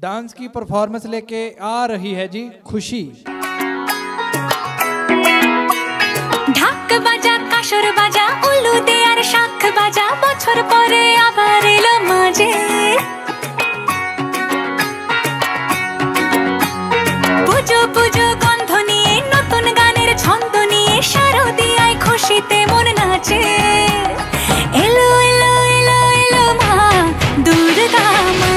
Dance की performance लेके आ रही है जी खुशी। ঢাক বাজা কাসর বাজা উলু দে আর শাখ বাজা বছর পরে আবার এলো মাঝে পুজো পুজো গন্ধ নিয়ে নতুন গানের ছন্দ নিয়ে শারদিয়ায় খুশিতে মন নাচে এলো এলো এলো এলো মা দুর্গা মা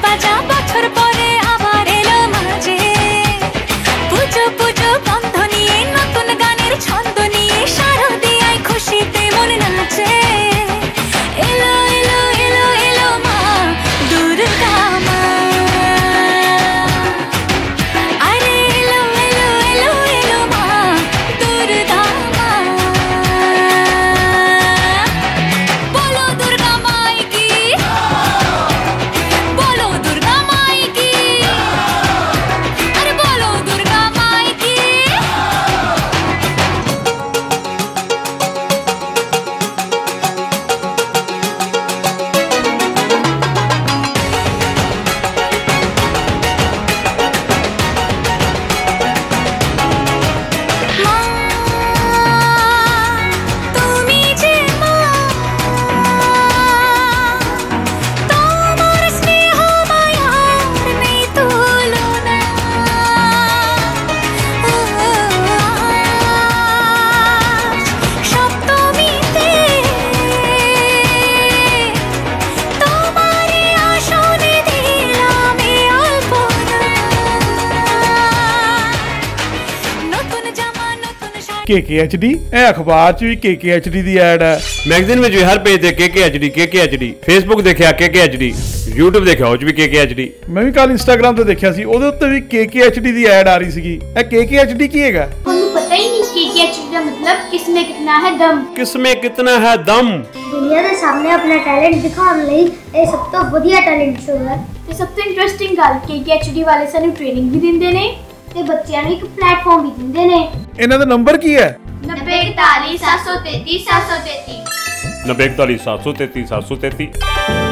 বাজা বছর পরে আবার এলো মাঝে পুজো পুজো গন্ধ নিয়ে নতুন গানের ছন্দ নিয়ে শারদিয়ায় খুশিতে মন নাচে এলো এলো এলো এলো মা দুর্গা মা আরে এলো এলো এলো এলো মা দুর্গা মা বলো দুর্গা মাই কি KKHD ਇਹ ਅਖਬਾਰ ਚ ਵੀ KKHD ਦੀ ਐਡ ਹੈ, ਮੈਗਜ਼ੀਨ ਵਿੱਚ ਵੀ ਹਰ ਪੇਜ ਤੇ KKHD, ਫੇਸਬੁੱਕ ਦੇਖਿਆ KKHD, YouTube ਦੇਖਿਆ ਉਹ ਚ ਵੀ KKHD। ਮੈਂ ਵੀ ਕੱਲ ਇੰਸਟਾਗ੍ਰਾਮ ਤੇ ਦੇਖਿਆ ਸੀ, ਉਹਦੇ ਉੱਤੇ ਵੀ KKHD ਦੀ ਐਡ ਆ ਰਹੀ ਸੀਗੀ। ਇਹ KKHD ਕੀ ਹੈਗਾ? ਤੁਹਾਨੂੰ ਪਤਾ ਹੀ ਨਹੀਂ KKHD ਦਾ ਮਤਲਬ ਕਿਸਮੇ ਕਿਤਨਾ ਹੈ ਦਮ। ਕਿਸਮੇ ਕਿਤਨਾ ਹੈ ਦਮ। ਦੁਨੀਆ ਦੇ ਸਾਹਮਣੇ ਆਪਣਾ ਟੈਲੈਂਟ ਦਿਖਾਉਣ ਲਈ ਇਹ ਸਭ ਤੋਂ ਵਧੀਆ ਟੈਲੈਂਟ ਸ਼ੋਅ ਹੈ ਤੇ ਸਭ ਤੋਂ ਇੰਟਰਸਟਿੰਗ ਗੱਲ KKHD ਵਾਲੇ ਸਾਨੂੰ ਟ੍ਰੇਨਿੰਗ ਵੀ ਦਿੰਦੇ ਨੇ ਤੇ ਬੱਚਿਆਂ ਨੂੰ ਇੱਕ ਪਲੇਟਫਾਰਮ ਵੀ ਦਿੰਦੇ ਨੇ। ਇਹਨਾਂ ਦਾ ਨੰਬਰ ਕੀ ਹੈ? 9041 733 733 9041 733 733।